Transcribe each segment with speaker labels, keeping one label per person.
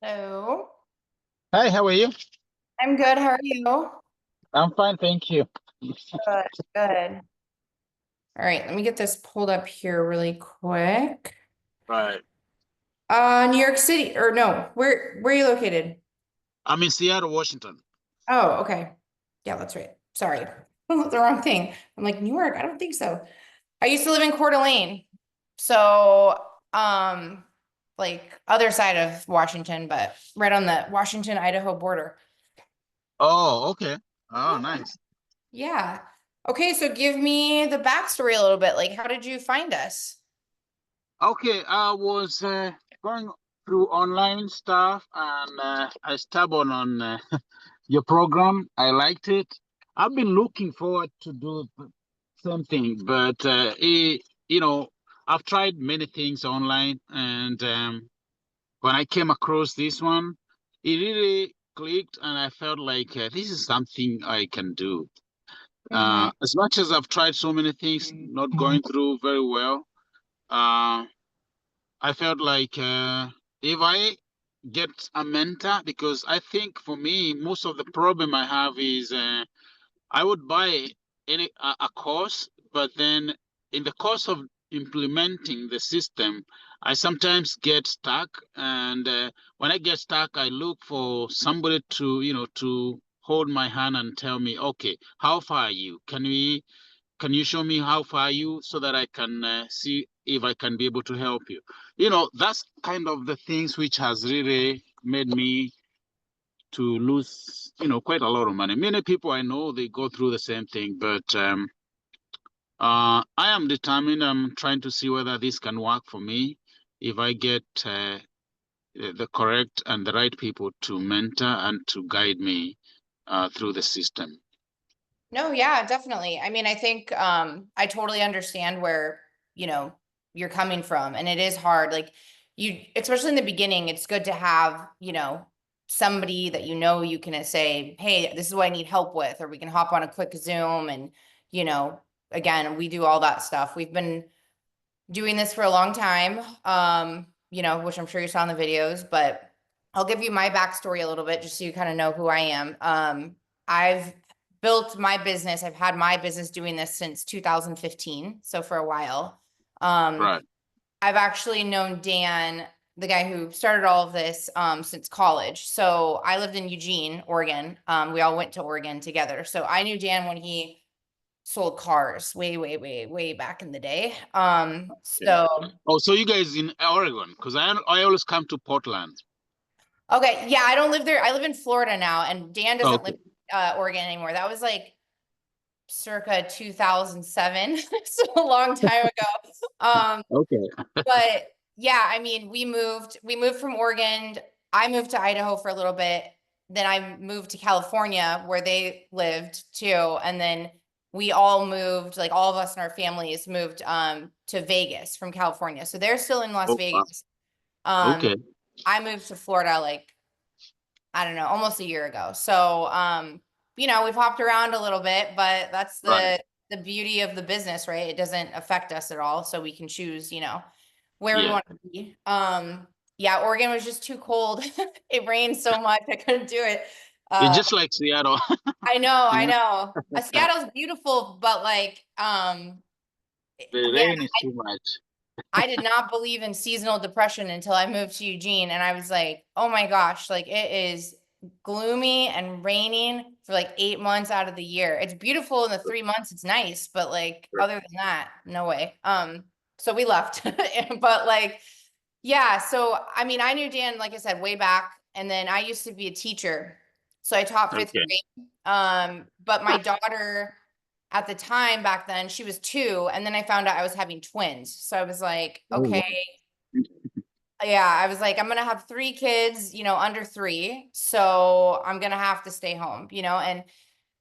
Speaker 1: Hello.
Speaker 2: Hi, how are you?
Speaker 1: I'm good. How are you?
Speaker 2: I'm fine, thank you.
Speaker 1: Good, good. All right, let me get this pulled up here really quick.
Speaker 2: Right.
Speaker 1: New York City, or no, where are you located?
Speaker 2: I'm in Seattle, Washington.
Speaker 1: Oh, okay. Yeah, that's right. Sorry. The wrong thing. I'm like, New York, I don't think so. I used to live in Coeur d'Alene. So, um, like other side of Washington, but right on the Washington-Idaho border.
Speaker 2: Oh, okay. Oh, nice.
Speaker 1: Yeah. Okay, so give me the backstory a little bit. Like, how did you find us?
Speaker 2: Okay, I was going through online stuff and I stumbled on your program. I liked it. I've been looking forward to do the same thing, but you know, I've tried many things online, and when I came across this one, it really clicked, and I felt like this is something I can do.
Speaker 1: Mm-hmm.
Speaker 2: As much as I've tried so many things, not going through very well, uh, I felt like if I get a mentor, because I think for me, most of the problem I have is I would buy a course, but then in the course of implementing the system, I sometimes get stuck, and when I get stuck, I look for somebody to to hold my hand and tell me, okay, how far are you? Can you show me how far are you so that I can see if I can be able to help you? That's kind of the things which has really made me to lose, quite a lot of money. Many people I know, they go through the same thing, but I am determined. I'm trying to see whether this can work for me if I get the correct and the right people to mentor and to guide me through the system.
Speaker 1: No, yeah, definitely. I mean, I think I totally understand where, you know, you're coming from. And it is hard. Like you, especially in the beginning, it's good to have, somebody that you can say, hey, this is what I need help with, or we can hop on a quick Zoom and, you know, again, we do all that stuff. We've been doing this for a long time, which I'm sure you saw in the videos, but I'll give you my backstory a little bit just so you kind of know who I am. I've built my business. I've had my business doing this since 2015, so for a while. Um,
Speaker 2: Right.
Speaker 1: I've actually known Dan, the guy who started all of this, since college. So I lived in Eugene, Oregon. We all went to Oregon together. So I knew Dan when he sold cars way, way, way, way back in the day.
Speaker 2: Okay.
Speaker 1: So
Speaker 2: Oh, so you guys in Oregon? Because I always come to Portland.
Speaker 1: okay, yeah, I don't live there. I live in Florida now, and Dan doesn't live
Speaker 2: Okay.
Speaker 1: Oregon anymore. That was like circa 2007, so a long time ago.
Speaker 2: Okay.
Speaker 1: But yeah, I mean, we moved from Oregon. I moved to Idaho for a little bit. Then I moved to California where they lived too. And then we all moved, like all of us and our families moved to Vegas from California. So they're still in Las
Speaker 2: Oh, wow.
Speaker 1: Vegas. Um,
Speaker 2: Okay.
Speaker 1: I moved to Florida like, I don't know, almost a year ago. So we've hopped around a little bit, but that's
Speaker 2: Right.
Speaker 1: the beauty of the business, right? It doesn't affect us at all. So we can choose, where we
Speaker 2: Yeah.
Speaker 1: want to be. Yeah, Oregon was just too cold. It rained so much, I couldn't do it.
Speaker 2: It's
Speaker 1: Uh,
Speaker 2: just like Seattle.
Speaker 1: I know, I
Speaker 2: Yeah.
Speaker 1: know. Seattle's beautiful, but like,
Speaker 2: The
Speaker 1: man,
Speaker 2: rain is too much.
Speaker 1: I did not believe in seasonal depression until I moved to Eugene, and I was like, oh my gosh, like it is gloomy and raining for like 8 months out of the year. It's beautiful in the 3 months, it's nice, but like other than that, no way. So we left. But like, yeah, so I mean, I knew Dan, like I said, way back, and then I used to be a teacher. So I taught fifth
Speaker 2: Okay.
Speaker 1: grade. But my daughter at the time back then, she was 2, and then I found out I was having twins. So I was like,
Speaker 2: Oh,
Speaker 1: okay,
Speaker 2: wow.
Speaker 1: yeah, I was like, I'm gonna have 3 kids, under 3, so I'm gonna have to stay home, and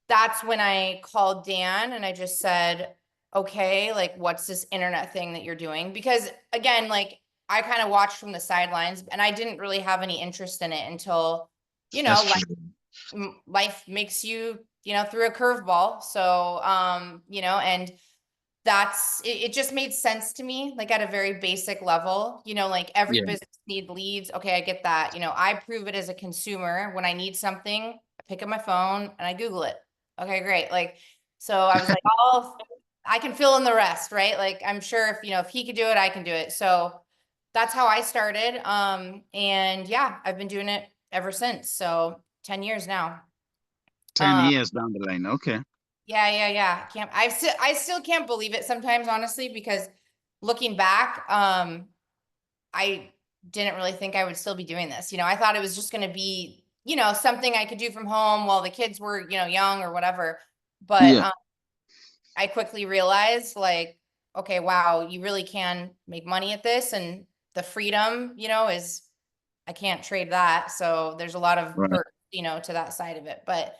Speaker 1: that's when I called Dan and I just said, okay, like, what's this internet thing that you're doing? Because again, like, I kind of watched from the sidelines and I didn't really have any interest in it until,
Speaker 2: That's
Speaker 1: life,
Speaker 2: true.
Speaker 1: life makes you, through a curveball. So, and it just made sense to me, like at a very basic level, like every
Speaker 2: Yeah.
Speaker 1: business need leads. Okay, I get that. I prove it as a consumer. When I need something, I pick up my phone and I Google it. Okay, great. Like, so I was like, oh, I can fill in the rest, right? Like, I'm sure if he could do it, I can do it. So that's how I started. And yeah, I've been doing it ever since. So 10 years now.
Speaker 2: 10
Speaker 1: Um,
Speaker 2: years down the line. Okay.
Speaker 1: yeah, yeah, yeah. I still can't believe it sometimes, honestly, because looking back, I didn't really think I would still be doing this. I thought it was just going to be, something I could do from home while the kids were, young or whatever. But
Speaker 2: Yeah.
Speaker 1: I quickly realized, like, okay, wow, you really can make money at this, and the freedom, is I can't trade that. So there's a lot of
Speaker 2: Right.
Speaker 1: perks, to that side of it. But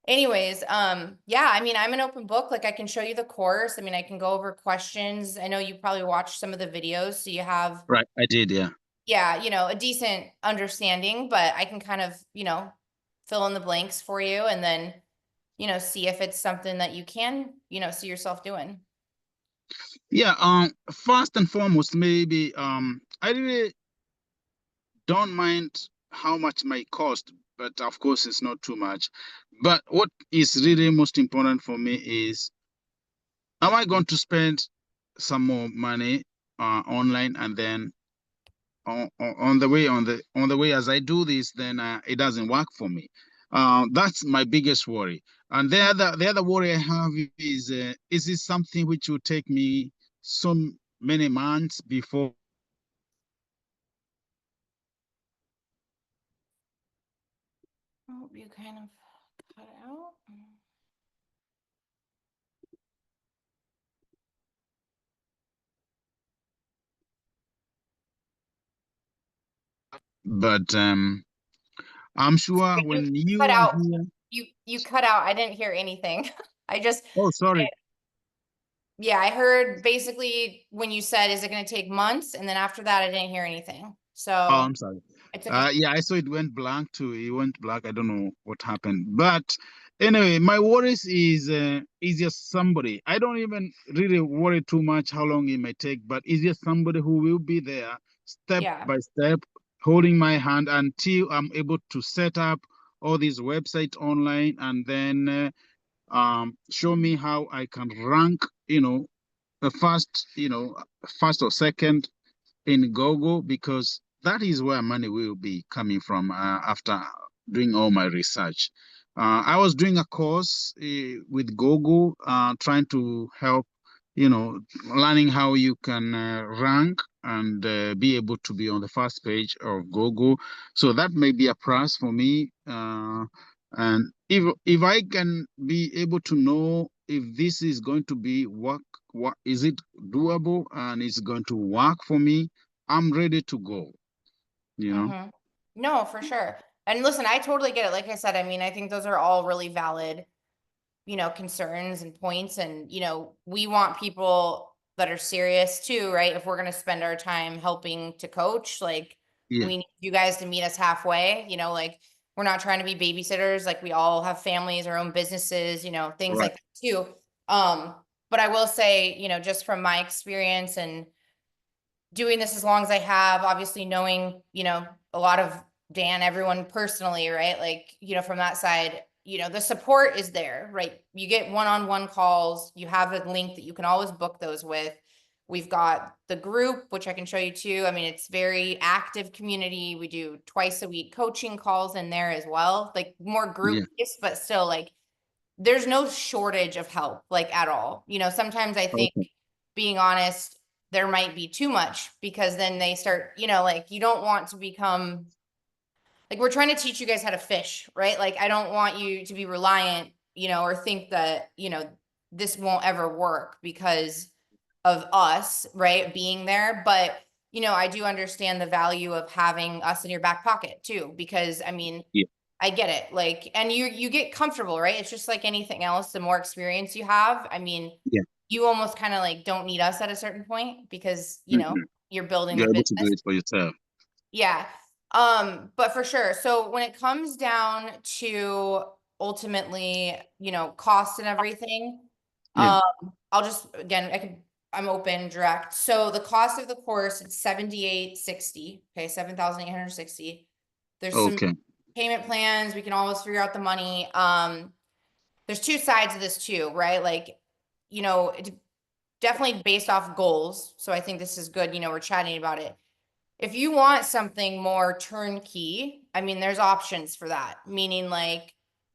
Speaker 1: anyways, yeah, I mean, I'm an open book. Like I can show you the course. I mean, I can go over questions. I know you probably watched some of the videos, so you have,
Speaker 2: Right. I did. Yeah.
Speaker 1: yeah, a decent understanding, but I can kind of, fill in the blanks for you and then, see if it's something that you can, see yourself doing.
Speaker 2: Yeah. First and foremost, maybe I really don't mind how much my cost, but of course it's not too much. But what is really most important for me is, am I going to spend some more money online, and then on the way as I do this, then it doesn't work for me. That's my biggest worry. And the other worry I have is this something which will take me so many months before.
Speaker 1: Oh, you kind of cut out.
Speaker 2: But I'm sure
Speaker 1: You
Speaker 2: when
Speaker 1: cut
Speaker 2: you are
Speaker 1: out.
Speaker 2: here.
Speaker 1: You cut out. I didn't hear anything. I just,
Speaker 2: Oh, sorry.
Speaker 1: yeah, I heard basically when you said, is it going to take months? And then after that, I didn't hear anything.
Speaker 2: Oh,
Speaker 1: So
Speaker 2: I'm sorry.
Speaker 1: I took a,
Speaker 2: Yeah, I saw it went blank too. It went black. I don't know what happened. But anyway, my worries is just somebody. I don't even really worry too much how long it may take, but it's just somebody who will be there step
Speaker 1: yeah.
Speaker 2: by step, holding my hand until I'm able to set up all these websites online, and then show me how I can rank, the first, first or second in Google, because that is where money will be coming from after doing all my research. I was doing a course with Google, trying to help, learning how you can rank and be able to be on the first page of Google. So that may be a plus for me. And if I can be able to know if this is going to be what is it doable and it's going to work for me, I'm ready to go, you know?
Speaker 1: Mm-hmm. No, for sure. And listen, I totally get it. Like I said, I mean, I think those are all really valid, concerns and points. And, we want people that are serious too, right? If we're going to spend our time helping to coach, like
Speaker 2: Yeah,
Speaker 1: we need you guys to meet us halfway, like we're not trying to be babysitters. Like we all have families, our own businesses, things
Speaker 2: right.
Speaker 1: like that too. Um, but I will say, just from my experience and doing this as long as I have, obviously knowing, a lot of Dan, everyone personally, right? Like, from that side, the support is there, right? You get one-on-one calls, you have a link that you can always book those with. We've got the group, which I can show you too. I mean, it's very active community. We do twice a week coaching calls in there as well, like more group
Speaker 2: Yeah,
Speaker 1: based, but still like there's no shortage of help, like at all. Sometimes I think,
Speaker 2: okay.
Speaker 1: being honest, there might be too much because then they start, like you don't want to become like we're trying to teach you guys how to fish, right? Like I don't want you to be reliant, or think that, this won't ever work because of us, right? Being there. But, I do understand the value of having us in your back pocket too, because I mean,
Speaker 2: Yeah,
Speaker 1: I get it. Like, and you get comfortable, right? It's just like anything else. The more experience you have, I mean,
Speaker 2: yeah.
Speaker 1: you almost kind of like don't need us at a certain point because,
Speaker 2: Mhm.
Speaker 1: you're building the
Speaker 2: You're able to do
Speaker 1: business.
Speaker 2: it for yourself.
Speaker 1: Yeah. But for sure. So when it comes down to ultimately, cost and everything,
Speaker 2: Yeah.
Speaker 1: I'll just, again, I'm open, direct. So the cost of the course, it's 7860. Okay, 7,860. There's some
Speaker 2: Okay.
Speaker 1: payment plans. We can always figure out the money. There's two sides of this too, right? Like, it's definitely based off goals. So I think this is good. We're chatting about it. If you want something more turnkey, I mean, there's options for that. Meaning like,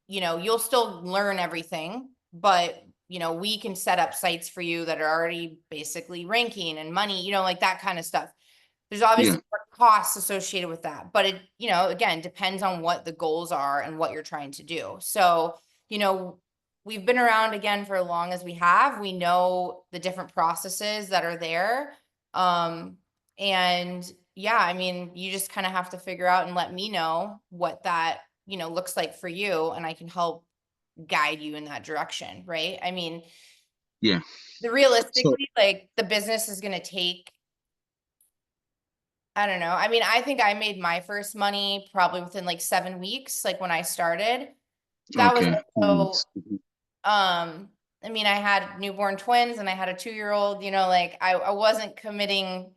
Speaker 1: you'll still learn everything, but we can set up sites for you that are already basically ranking and money, like that kind of stuff. There's
Speaker 2: Yeah.
Speaker 1: obviously more costs associated with that, but it, again, depends on what the goals are and what you're trying to do. So, we've been around again for as long as we have. We know the different processes that are there. And yeah, I mean, you just kind of have to figure out and let me know what that, looks like for you, and I can help guide you in that direction, right? I mean,
Speaker 2: Yeah. So,
Speaker 1: realistically, like the business is going to take, I don't know. I mean, I think I made my first money probably within like 7 weeks, like when I started. That was
Speaker 2: okay.
Speaker 1: also, I mean, I had newborn twins and I had a 2-year-old, like I wasn't committing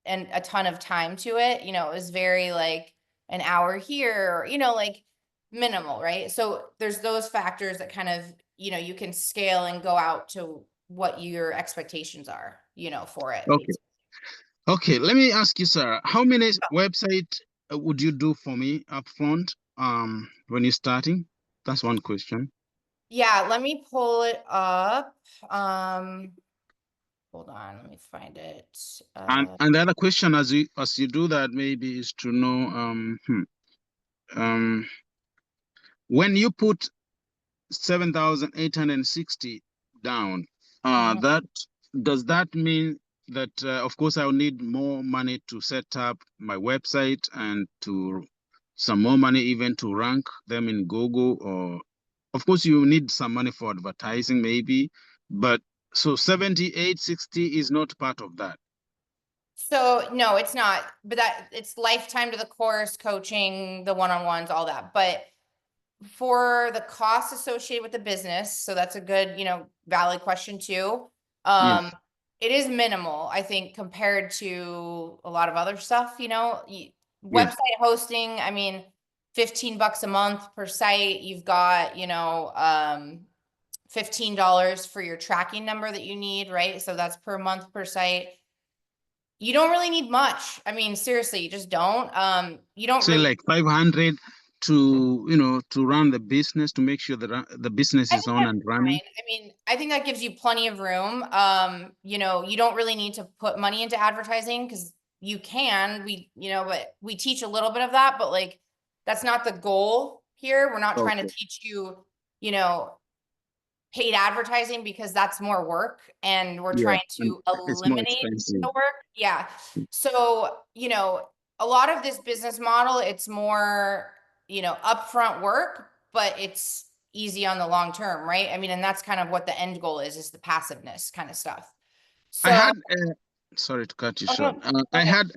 Speaker 1: a ton of time to it. It was very like an hour here, or, like minimal, right? So there's those factors that kind of, you can scale and go out to what your expectations are, for it.
Speaker 2: Okay. Okay. Let me ask you, Sarah, how many website would you do for me upfront when you're starting? That's one question.
Speaker 1: Yeah, let me pull it up. Um, Hold on, let me find it.
Speaker 2: And the other question as you do that maybe is to know um when you put 7,860 down,
Speaker 1: Mhm.
Speaker 2: that does that mean that of course I'll need more money to set up my website and to some more money even to rank them in Google, or of course you need some money for advertising maybe, but so 7860 is not part of that.
Speaker 1: So no, it's not, but that it's lifetime to the course, coaching, the one-on-ones, all that. But for the costs associated with the business, so that's a good, valid question too.
Speaker 2: Yeah.
Speaker 1: Um, it is minimal, I think, compared to a lot of other stuff,
Speaker 2: Yeah.
Speaker 1: website hosting, I mean, $15 a month per site. You've got, $15 for your tracking number that you need, right? So that's per month per site. You don't really need much. I mean, seriously, you just don't. You don't
Speaker 2: Say
Speaker 1: really.
Speaker 2: like 500 to run the business, to make sure that the business
Speaker 1: I
Speaker 2: is
Speaker 1: think
Speaker 2: on
Speaker 1: that's
Speaker 2: and running.
Speaker 1: fine. I mean, I think that gives you plenty of room. You don't really need to put money into advertising because you can. But we teach a little bit of that, but like that's not the goal here. We're not trying to
Speaker 2: Okay.
Speaker 1: teach you, you know, paid advertising because that's more work and we're
Speaker 2: Yeah,
Speaker 1: trying
Speaker 2: and
Speaker 1: to
Speaker 2: it's more
Speaker 1: eliminate
Speaker 2: expensive.
Speaker 1: the work. Yeah. So, a lot of this business model, it's more, upfront work, but it's easy on the long term, right? I mean, and that's kind of what the end goal is the passiveness kind of stuff.
Speaker 2: I
Speaker 1: So,
Speaker 2: had, sorry to cut you
Speaker 1: oh, no,
Speaker 2: short.
Speaker 1: go
Speaker 2: I
Speaker 1: ahead.
Speaker 2: had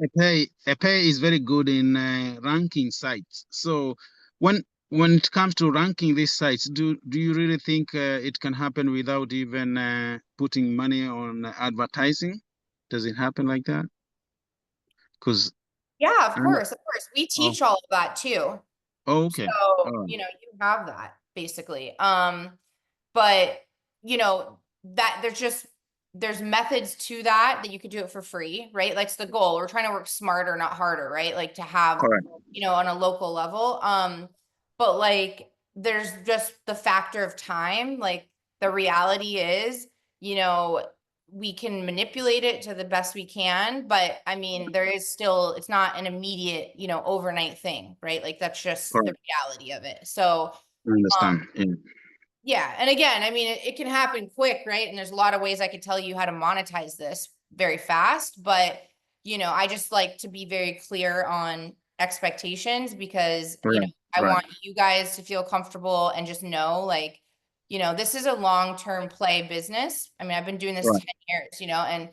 Speaker 2: a pay is very good in ranking sites. So when it comes to ranking these sites, do you really think it can happen without even putting money on advertising? Does it happen like that? Because
Speaker 1: Yeah, of
Speaker 2: I
Speaker 1: course, of course. We
Speaker 2: oh,
Speaker 1: teach all of that too.
Speaker 2: oh, okay.
Speaker 1: So,
Speaker 2: Oh,
Speaker 1: you have that basically. But that there's methods to that you could do it for free, right? Like it's the goal. We're trying to work smarter, not harder, right? Like to have,
Speaker 2: correct.
Speaker 1: on a local level. But like there's just the factor of time. Like the reality is, you know, we can manipulate it to the best we can, but I mean, there is still, it's not an immediate, overnight thing, right? Like that's just the
Speaker 2: Correct.
Speaker 1: reality of it. So,
Speaker 2: I understand. Yeah.
Speaker 1: yeah. And again, I mean, it can happen quick, right? And there's a lot of ways I could tell you how to monetize this very fast, but I just like to be very clear on expectations because,
Speaker 2: Right.
Speaker 1: I
Speaker 2: Right.
Speaker 1: want you guys to feel comfortable and just know like, this is a long-term play business. I mean, I've been doing this
Speaker 2: Right.
Speaker 1: 10 years, and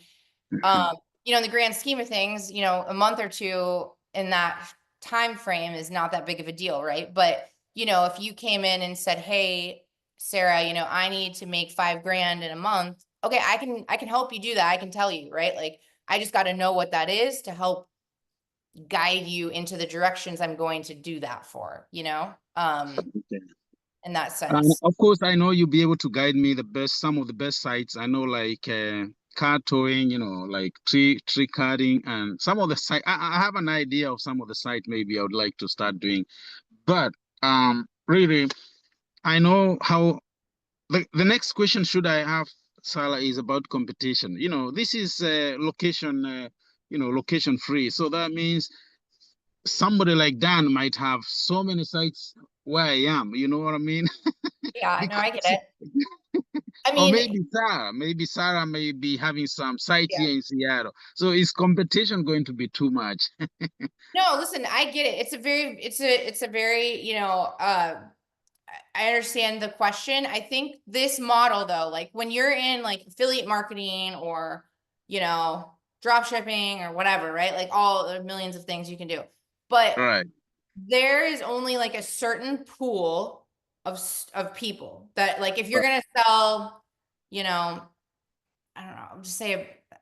Speaker 2: Mhm.
Speaker 1: in the grand scheme of things, a month or two in that time frame is not that big of a deal, right? But, if you came in and said, hey, Sarah, I need to make 5 grand in a month. Okay, I can help you do that. I can tell you, right? Like, I just got to know what that is to help guide you into the directions I'm going to do that for,
Speaker 2: Okay.
Speaker 1: in that sense.
Speaker 2: Of course, I know you'll be able to guide me some of the best sites. I know like car towing, like tree cutting, and some of the site. I have an idea of some of the site maybe I would like to start doing. But really, I know how the next question should I have, Salah, is about competition. This is location free. So that means somebody like Dan might have so many sites where I am. You know what I mean?
Speaker 1: Yeah, no, I get
Speaker 2: Because
Speaker 1: it. I
Speaker 2: or
Speaker 1: mean,
Speaker 2: maybe Sarah may be having some sites
Speaker 1: yeah.
Speaker 2: here in Seattle. So is competition going to be too much?
Speaker 1: No, listen, I get it. It's a very, I understand the question. I think this model though, like when you're in like affiliate marketing or, drop shipping or whatever, right? Like all the millions of things you can do. But
Speaker 2: Right.
Speaker 1: there is only like a certain pool of people that, like, if you're
Speaker 2: Right.
Speaker 1: gonna sell, you know, I don't know,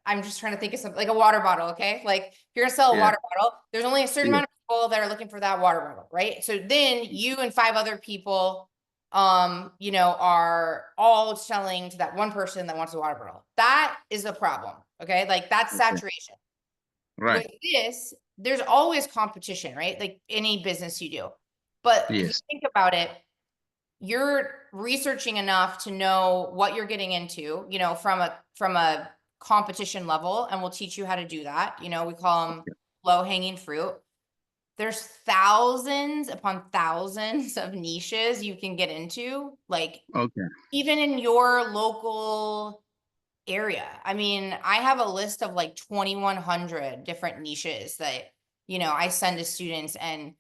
Speaker 1: I'm just trying to think of something like a water bottle, okay? Like if you're gonna sell a
Speaker 2: Yeah.
Speaker 1: water bottle, there's only a certain
Speaker 2: Yeah.
Speaker 1: amount of people that are looking for that water bottle, right? So then you and 5 other people, are all selling to that one person that wants a water bottle. That is the problem, okay? Like that's
Speaker 2: Okay.
Speaker 1: saturation.
Speaker 2: Right.
Speaker 1: With this, there's always competition, right? Like any business you do. But if you
Speaker 2: Yes.
Speaker 1: think about it, you're researching enough to know what you're getting into, from a competition level, and we'll teach you how to do that. We call them low hanging fruit. There's thousands upon thousands of niches you can get into, like
Speaker 2: Okay.
Speaker 1: even in your local area. I mean, I have a list of like 2,100 different niches that, I send to students, and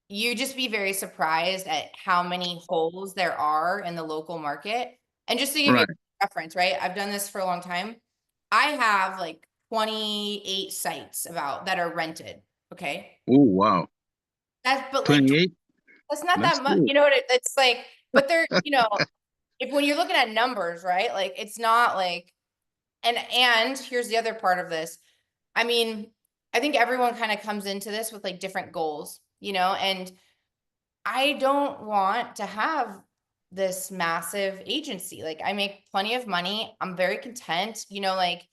Speaker 1: you just be very surprised at how many holes there are in the local market. And just to give you
Speaker 2: Right.
Speaker 1: a reference, right? I've done this for a long time. I have like 28 sites about that are rented. Okay.
Speaker 2: Oh, wow.
Speaker 1: But like,
Speaker 2: 28.
Speaker 1: that's not
Speaker 2: That's
Speaker 1: that much.
Speaker 2: good.
Speaker 1: You know what it's like, but they're, if when you're looking at numbers, right? Like it's not like, and here's the other part of this. I mean, I think everyone kind of comes into this with like different goals, and I don't want to have this massive agency. Like I make plenty of money. I'm very content, like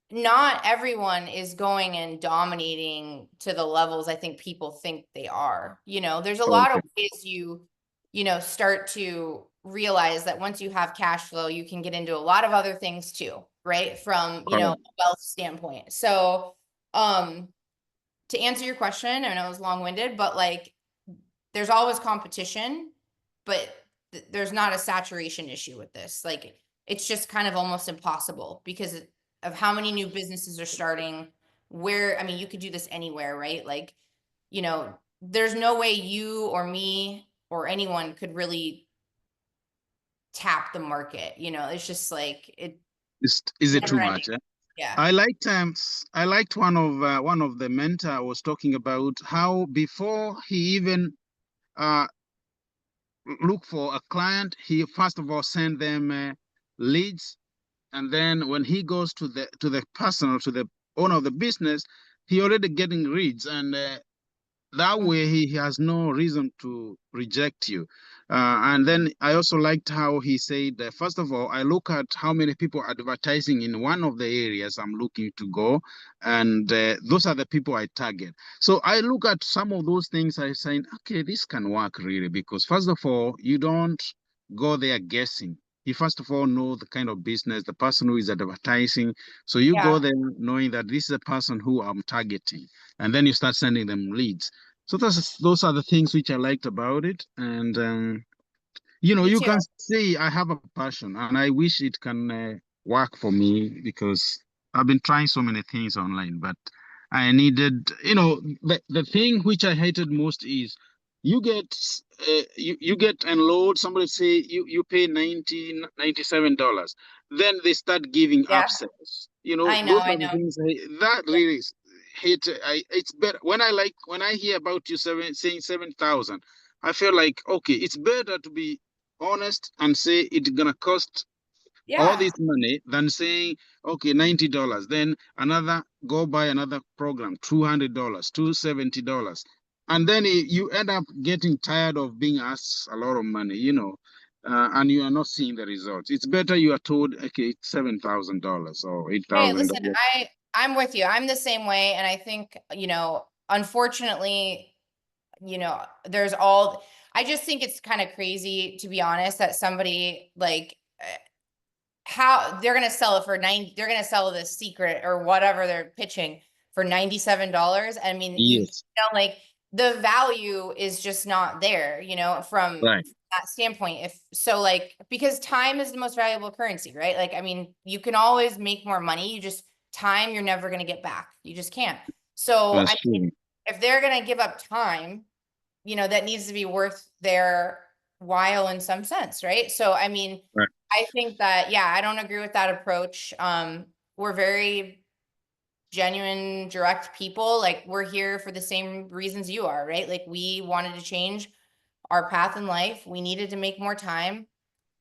Speaker 1: not everyone is going and dominating to the levels I think people think they are. There's a lot of
Speaker 2: Okay.
Speaker 1: ways start to realize that once you have cash flow, you can get into a lot of other things too, right? From, a
Speaker 2: Right.
Speaker 1: wealth standpoint. So, to answer your question, I know it was long-winded, but like there's always competition, but there's not a saturation issue with this. Like it's just kind of almost impossible because of how many new businesses are starting. Where, I mean, you could do this anywhere, right? Like, there's no way you or me or anyone could really tap the market. It's just like
Speaker 2: Is it
Speaker 1: never
Speaker 2: too
Speaker 1: ending.
Speaker 2: much? Eh?
Speaker 1: Yeah.
Speaker 2: I liked one of the mentor was talking about how before he even uh look for a client, he first of all send them leads, and then when he goes to the person or to the owner of the business, he already getting leads, and that
Speaker 1: Mhm.
Speaker 2: way he has no reason to reject you. And then I also liked how he said, first of all, I look at how many people are advertising in one of the areas I'm looking to go, and those are the people I target. So I look at some of those things, I saying, okay, this can work really, because first of all, you don't go there guessing. You first of all know the kind of business, the person who is advertising. So you go
Speaker 1: Yeah.
Speaker 2: there knowing that this is a person who I'm targeting, and then you start sending them leads. So those are the things which I liked about it. And
Speaker 1: Me
Speaker 2: you
Speaker 1: too.
Speaker 2: can see I have a passion, and I wish it can work for me because I've been trying so many things online, but I needed, the thing which I hated most is you get you get enrolled, somebody say you pay $97, then they start giving
Speaker 1: Yeah.
Speaker 2: upsells.
Speaker 1: I know.
Speaker 2: Those
Speaker 1: I
Speaker 2: are the
Speaker 1: know.
Speaker 2: things that
Speaker 1: Yeah.
Speaker 2: really hate. It's better when I hear about you saying 7,000. I feel like okay, it's better to be. honest and say it's gonna cost all
Speaker 1: Yeah.
Speaker 2: this money than saying, okay, $90. Then another go buy another program, $200, $270. And then you end up getting tired of being asked a lot of money, and you are not seeing the results. It's better you are told, okay, it's $7,000 or eight
Speaker 1: Hey,
Speaker 2: thousand
Speaker 1: listen,
Speaker 2: dollars.
Speaker 1: I'm with you. I'm the same way. And I think, unfortunately, there's I just think it's kind of crazy, to be honest, that somebody like how they're gonna sell it for 90, they're gonna sell this secret or whatever they're pitching for $97. I mean,
Speaker 2: Yes,
Speaker 1: like the value is just not there, from
Speaker 2: right.
Speaker 1: that standpoint. If so, like, because time is the most valuable currency, right? Like, I mean, you can always make more money. You just time you're never gonna get back. You just can't. So I
Speaker 2: That's
Speaker 1: mean,
Speaker 2: true.
Speaker 1: if they're gonna give up time, that needs to be worth their while in some sense, right? So, I mean,
Speaker 2: Right.
Speaker 1: I think that, yeah, I don't agree with that approach. We're very genuine, direct people. Like, we're here for the same reasons you are, right? Like, we wanted to change our path in life. We needed to make more time.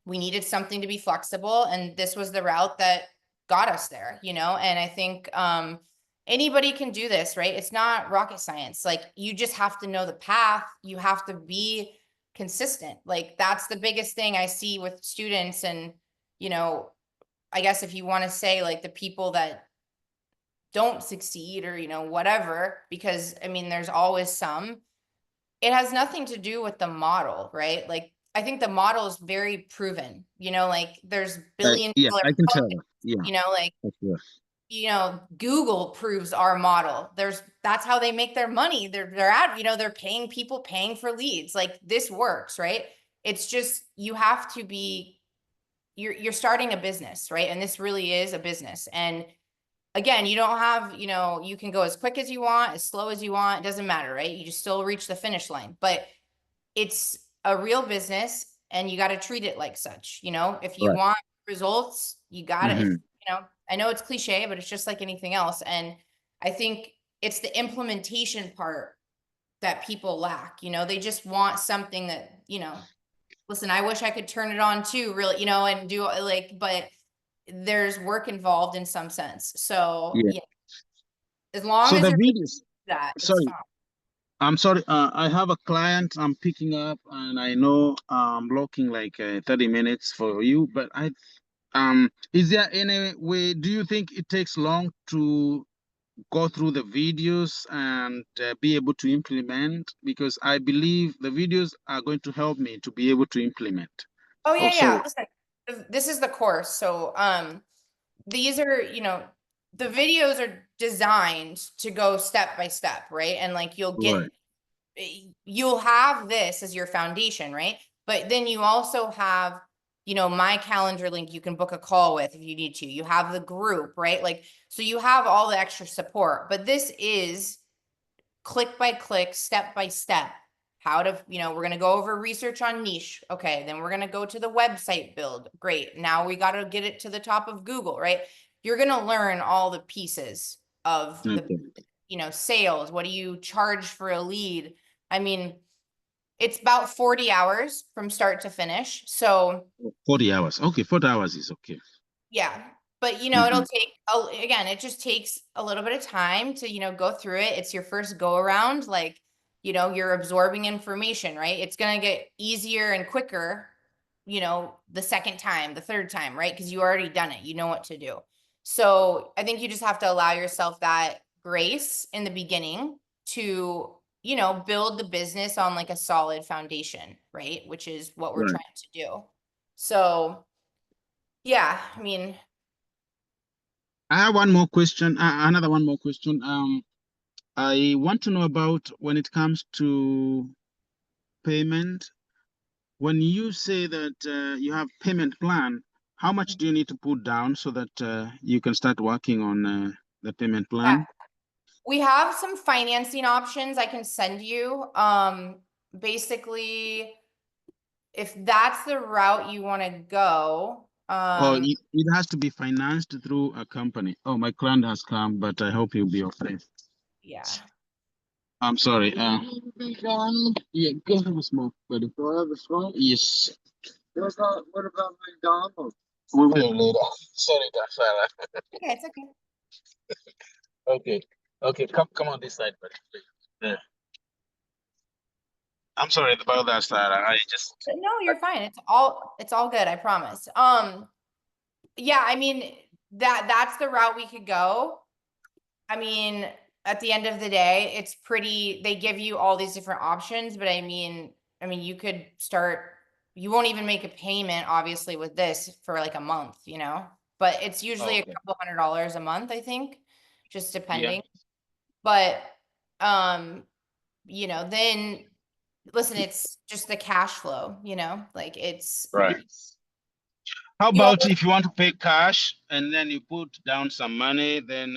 Speaker 1: We needed something to be flexible, and this was the route that got us there, and I think anybody can do this, right? It's not rocket science. Like, you just have to know the path. You have to be consistent. Like, that's the biggest thing I see with students. And you know I guess if you want to say like the people that don't succeed, or whatever, because I mean there's always some, it has nothing to do with the model, right? Like, I think the model is very proven, like there's billion
Speaker 2: Yeah,
Speaker 1: dollar
Speaker 2: I can tell
Speaker 1: companies,
Speaker 2: that. Yeah,
Speaker 1: like,
Speaker 2: for sure.
Speaker 1: Google proves our model. That's how they make their money. They're at, they're paying people, paying for leads. Like, this works, right? It's just, you have to be, you're starting a business, right? And this really is a business. And again, you don't have, you can go as quick as you want, as slow as you want, it doesn't matter, right? You just still reach the finish line. But it's a real business, and you got to treat it like such. If you
Speaker 2: Right.
Speaker 1: want results, you got to, if,
Speaker 2: Hmm.
Speaker 1: I know it's cliche, but it's just like anything else. And I think it's the implementation part that people lack. They just want something that, listen, I wish I could turn it on too, really, and do like, but there's work involved in some sense. So
Speaker 2: Yeah.
Speaker 1: yeah, as long
Speaker 2: So
Speaker 1: as
Speaker 2: the
Speaker 1: you're able to
Speaker 2: videos,
Speaker 1: do that, it's
Speaker 2: sorry,
Speaker 1: fine.
Speaker 2: I'm sorry. I have a client I'm picking up, and I know I'm blocking like 30 minutes for you. But is there any way? Do you think it takes long to go through the videos and be able to implement? Because I believe the videos are going to help me to be able to implement.
Speaker 1: Oh
Speaker 2: Oh,
Speaker 1: yeah, yeah.
Speaker 2: sorry.
Speaker 1: Listen, this is the course. So these are, the videos are designed to go step by step, right? And like
Speaker 2: Right.
Speaker 1: you'll have this as your foundation, right? But then you also have, my calendar link you can book a call with if you need to. You have the group, right? Like, so you have all the extra support, but this is click by click, step by step. How to, we're going to go over research on niche. Okay. Then we're going to go to the website build. Great. Now we got to get it to the top of Google, right? You're going to learn all the pieces of the,
Speaker 2: Okay.
Speaker 1: sales. What do you charge for a lead? I mean, it's about 40 hours from start to finish. So
Speaker 2: 40 hours. Okay, 40 hours is okay.
Speaker 1: yeah, but it'll
Speaker 2: Hmm.
Speaker 1: take, again, it just takes a little bit of time to, go through it. It's your first go around, like, you're absorbing information, right? It's gonna get easier and quicker, the second time, the third time, right? Because you already done it, you know what to do. So I think you just have to allow yourself that grace in the beginning to, build the business on like a solid foundation, right? Which is what we're
Speaker 2: Right.
Speaker 1: trying to do. So yeah, I mean,
Speaker 2: I have one more question. Another one more question. I want to know about when it comes to payment. When you say that you have payment plan, how much do you need to put down so that you can start working on the payment
Speaker 1: yeah,
Speaker 2: plan?
Speaker 1: we have some financing options I can send you. Basically, if that's the route you want to go,
Speaker 2: Or it has to be financed through a company? Oh, my client has come, but I hope he'll be okay.
Speaker 1: yeah.
Speaker 2: I'm sorry. Yeah, go have a smoke, buddy. Go have a smoke. Yes. What about McDonald's? We will later. Sorry, Sarah.
Speaker 1: Okay, it's okay.
Speaker 2: Okay. Okay, come on this side, buddy. Please. Yeah. I'm sorry about that, Sarah. I just
Speaker 1: But no, you're fine. It's all good, I promise. Yeah, I mean that's the route we could go. I mean, at the end of the day, it's pretty, they give you all these different options, but I mean, you could start, you won't even make a payment, obviously, with this for like a month, you know? But it's usually a
Speaker 2: okay.
Speaker 1: couple $100 a month, I think, just
Speaker 2: Yeah.
Speaker 1: depending. But, um, then listen, it's just the cash flow, like it's,
Speaker 2: Right. How
Speaker 1: you
Speaker 2: about if you want to pay cash and then you put down some money, then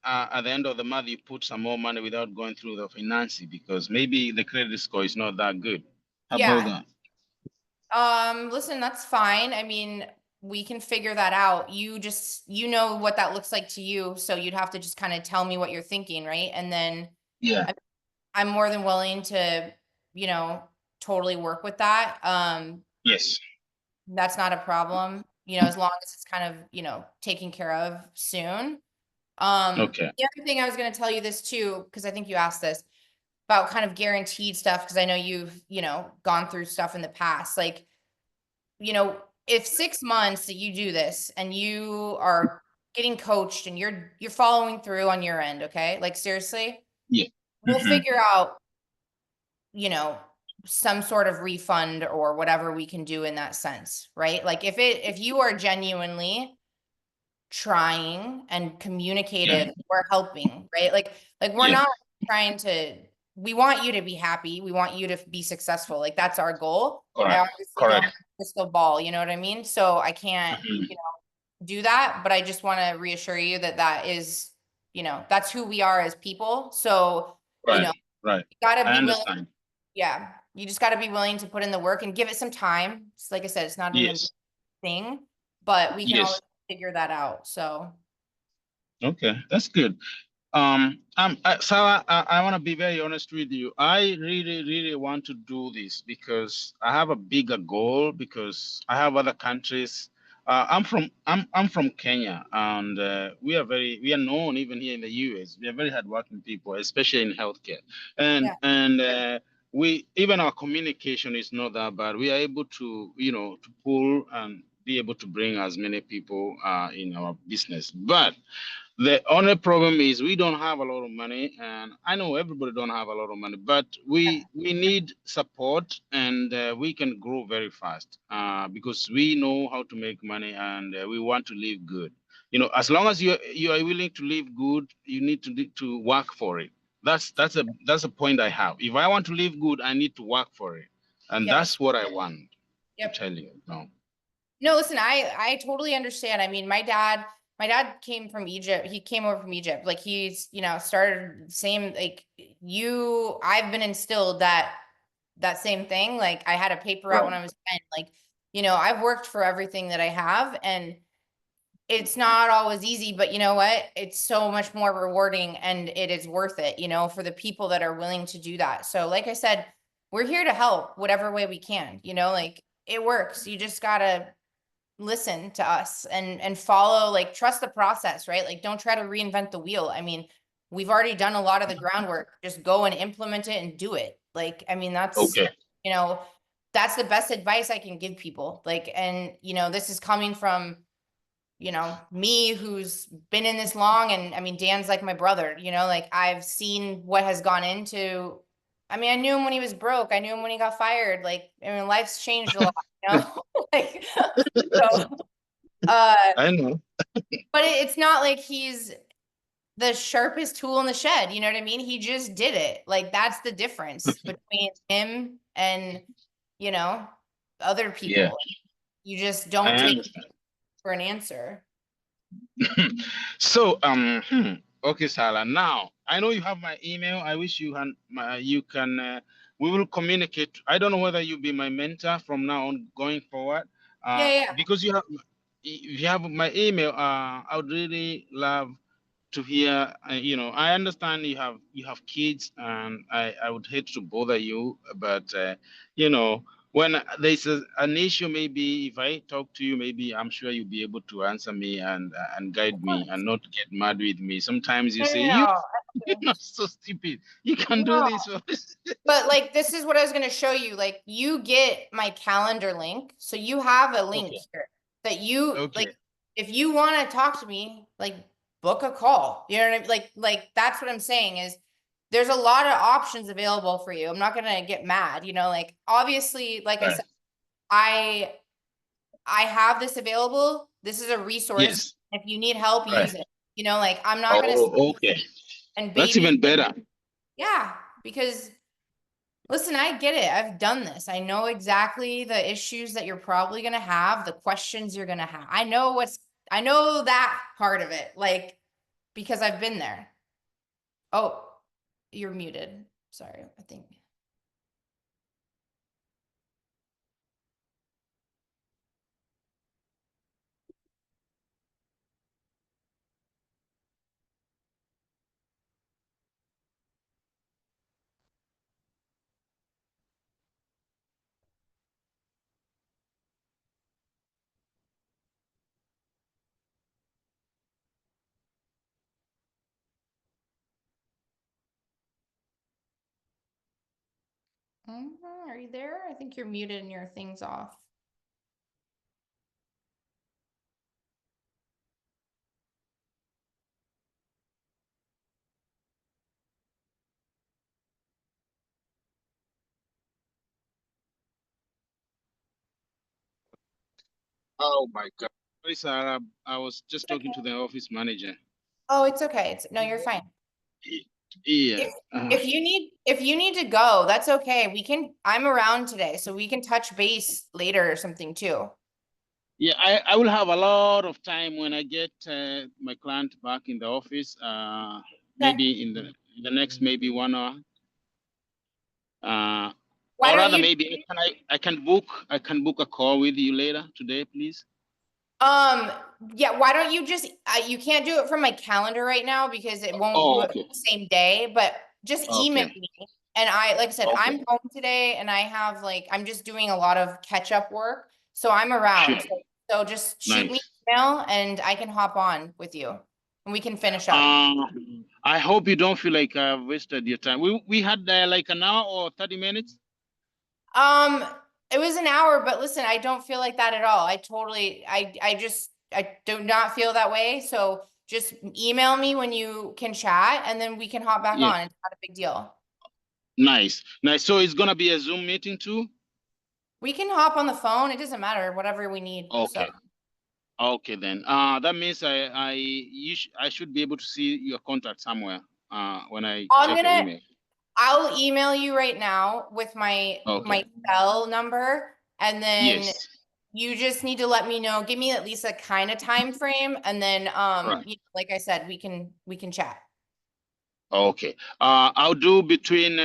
Speaker 2: at the end of the month you put some more money without going through the financing because maybe the credit score is not that good. How about
Speaker 1: yeah.
Speaker 2: that?
Speaker 1: Listen, that's fine. I mean, we can figure that out. You know what that looks like to you, so you'd have to just kind of tell me what you're thinking, right? And then
Speaker 2: Yeah.
Speaker 1: I- I'm more than willing to, you know, totally work with that.
Speaker 2: Yes.
Speaker 1: That's not a problem, as long as it's kind of, taken care of soon.
Speaker 2: Okay.
Speaker 1: The other thing I was going to tell you this too, because I think you asked this about kind of guaranteed stuff, because I know you've, gone through stuff in the past. Like, if 6 months that you do this and you are getting coached and you're following through on your end, okay? Like seriously,
Speaker 2: Yeah.
Speaker 1: we'll
Speaker 2: Hmm.
Speaker 1: figure out, you know, some sort of refund or whatever we can do in that sense, right? Like if you are genuinely trying and
Speaker 2: Yeah.
Speaker 1: communicative, we're helping, right? Like we're
Speaker 2: Yeah.
Speaker 1: not trying to, we want you to be happy. We want you to be successful. Like that's our goal. I
Speaker 2: Correct.
Speaker 1: obviously don't have
Speaker 2: Correct.
Speaker 1: a crystal ball, you know what I mean? So I can't,
Speaker 2: Mhm.
Speaker 1: do that, but I just want to reassure you that that is, that's who we are as people. So,
Speaker 2: Right. Right.
Speaker 1: you gotta
Speaker 2: I
Speaker 1: be willing,
Speaker 2: understand.
Speaker 1: yeah, you just gotta be willing to put in the work and give it some time. It's like I said, it's not an immediate
Speaker 2: Yes.
Speaker 1: thing, but we can always
Speaker 2: Yes.
Speaker 1: figure that out. So
Speaker 2: Okay. That's good. Sarah, I want to be very honest with you. I really, really want to do this because I have a bigger goal because I have other countries. I'm from Kenya, and we are known even here in the US. We are very hardworking people, especially in healthcare, and
Speaker 1: yeah,
Speaker 2: and we even our communication is not that bad. We are able to to pull and be able to bring as many people in our business, but the only problem is we don't have a lot of money, and I know everybody don't have a lot of money, but we need support, and we can grow very fast because we know how to make money, and we want to live good. As long as you are willing to live good, you need to work for it. That's a point I have. If I want to live good, I need to work for it, and
Speaker 1: yes,
Speaker 2: that's what I want to
Speaker 1: yep.
Speaker 2: tell you. No.
Speaker 1: No, listen, I totally understand. I mean, my dad came from Egypt. He came over from Egypt. Like he's, started same like you. I've been instilled that same thing. Like I had a paper route when
Speaker 2: Right.
Speaker 1: I was 10. Like, I've worked for everything that I have, and it's not always easy, but you know what? It's so much more rewarding and it is worth it, for the people that are willing to do that. So, like I said, we're here to help whatever way we can, like it works. You just gotta listen to us and follow, like trust the process, right? Like don't try to reinvent the wheel. I mean, we've already done a lot of the groundwork. Just go and implement it and do it. Like, I mean,
Speaker 2: Okay.
Speaker 1: you know, that's the best advice I can give people. Like, and this is coming from me who's been in this long, and I mean Dan's like my brother, like I've seen what has gone into, I mean, I knew him when he was broke. I knew him when he got fired. Like, I mean, life's changed a lot, like so
Speaker 2: I know.
Speaker 1: but it's not like he's the sharpest tool in the shed, you know what I mean? He just did it. Like that's the difference between him and, you know, other
Speaker 2: Yeah,
Speaker 1: people. You just
Speaker 2: I
Speaker 1: don't take
Speaker 2: understand.
Speaker 1: for an answer.
Speaker 2: So, okay, Sala. Now, I know you have my email. I wish you can. We will communicate. I don't know whether you'll be my mentor from now on going forward.
Speaker 1: Yeah, yeah.
Speaker 2: Because if you have my email, I would really love to hear. I understand you have kids, and I would hate to bother you, but you know. when there's an issue, maybe if I talk to you, maybe I'm sure you'll be able to answer me and guide
Speaker 1: Of
Speaker 2: me
Speaker 1: course.
Speaker 2: and not get mad with me. Sometimes you
Speaker 1: No,
Speaker 2: say,
Speaker 1: no,
Speaker 2: you,
Speaker 1: no.
Speaker 2: you're not so stupid. You can do
Speaker 1: No.
Speaker 2: this.
Speaker 1: But like this is what I was going to show you. Like you get my calendar link. So you have a link
Speaker 2: Okay.
Speaker 1: here that you
Speaker 2: Okay.
Speaker 1: like if you want to talk to me, like book a call. You know what I mean? Like that's what I'm saying is there's a lot of options available for you. I'm not going to get mad, like obviously like I
Speaker 2: Right.
Speaker 1: said I I have this available. This is a resource.
Speaker 2: Yes.
Speaker 1: If you need help,
Speaker 2: Right.
Speaker 1: use it. Like I'm not going to
Speaker 2: Oh, okay.
Speaker 1: and
Speaker 2: That's
Speaker 1: baby.
Speaker 2: even better.
Speaker 1: Yeah, because listen, I get it. I've done this. I know exactly the issues that you're probably going to have, the questions you're going to have. I know that part of it, like, because I've been there. Oh, you're muted. Sorry, I think. Are you there? I think you're muted and your thing's off.
Speaker 2: Oh my God. Sorry, Sarah. I was just
Speaker 1: It's
Speaker 2: talking
Speaker 1: okay.
Speaker 2: to the office manager.
Speaker 1: Oh, it's okay. No, you're fine.
Speaker 2: Yeah.
Speaker 1: If you need to go, that's okay. I'm around today, so we can touch base later or something too.
Speaker 2: Yeah, I will have a lot of time when I get my client back in the office.
Speaker 1: Okay.
Speaker 2: Maybe in the next maybe 1 hour.
Speaker 1: Why
Speaker 2: Or
Speaker 1: don't
Speaker 2: rather,
Speaker 1: you
Speaker 2: maybe I can book a call with you later today, please.
Speaker 1: Um, yeah, why don't you just you can't do it from my calendar right now because it won't
Speaker 2: Oh,
Speaker 1: the
Speaker 2: okay,
Speaker 1: same day, but just email
Speaker 2: okay,
Speaker 1: me. And like I said,
Speaker 2: okay.
Speaker 1: I'm home today and I have I'm just doing a lot of catch up work. So I'm
Speaker 2: Sure,
Speaker 1: around. So just shoot me
Speaker 2: nice.
Speaker 1: an email and I can hop on with you and we can finish up.
Speaker 2: I hope you don't feel like I've wasted your time. We had like an hour or 30 minutes.
Speaker 1: Um, it was an hour, but listen, I don't feel like that at all. I do not feel that way. So just email me when you can chat and then we can hop back
Speaker 2: Yeah,
Speaker 1: on. It's not a big deal.
Speaker 2: nice, nice. So it's gonna be a Zoom meeting too.
Speaker 1: We can hop on the phone. It doesn't matter, whatever we need. So
Speaker 2: Okay. Okay then. That means I should be able to see your contact somewhere. When I
Speaker 1: I'm
Speaker 2: check the
Speaker 1: gonna
Speaker 2: email.
Speaker 1: I'll email you right now with my
Speaker 2: Okay.
Speaker 1: cell number and then
Speaker 2: Yes.
Speaker 1: you just need to let me know, give me at least a kind of time frame and then
Speaker 2: Right.
Speaker 1: like I said, we can chat.
Speaker 2: Okay. I'll do between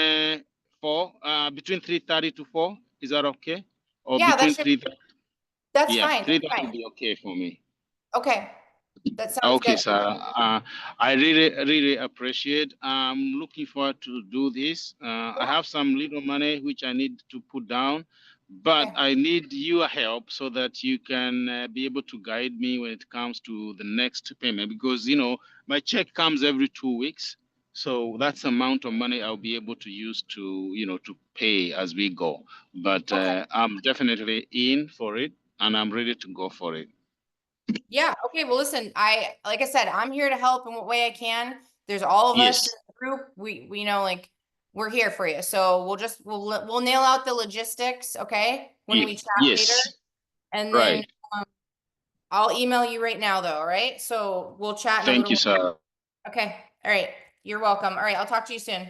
Speaker 2: between 3:30 to 4. Is that okay? Or
Speaker 1: Yeah,
Speaker 2: between 3,
Speaker 1: that's
Speaker 2: yeah,
Speaker 1: fine. That's
Speaker 2: 3:30 will
Speaker 1: fine.
Speaker 2: be okay for me.
Speaker 1: Okay. That sounds
Speaker 2: Okay,
Speaker 1: good.
Speaker 2: sir. I really appreciate. I'm looking forward to do this. I
Speaker 1: Yeah.
Speaker 2: have some little money which I need to put down, but
Speaker 1: Okay.
Speaker 2: I need your help so that you can be able to guide me when it comes to the next payment because my check comes every 2 weeks, so that's the amount of money I'll be able to use to to pay as we go. But
Speaker 1: Okay.
Speaker 2: I'm definitely in for it, and I'm ready to go for it.
Speaker 1: Yeah. Okay. Well, listen, like I said, I'm here to help in what way I can. There's all of us in
Speaker 2: Yes.
Speaker 1: the group. We know we're here for you. So we'll nail out the logistics, okay, when we chat later.
Speaker 2: Yes.
Speaker 1: And then
Speaker 2: Right.
Speaker 1: I'll email you right now though, all right? So we'll chat in a
Speaker 2: Thank
Speaker 1: little
Speaker 2: you,
Speaker 1: while.
Speaker 2: sir.
Speaker 1: Okay. All right. You're welcome. All right. I'll talk to you soon.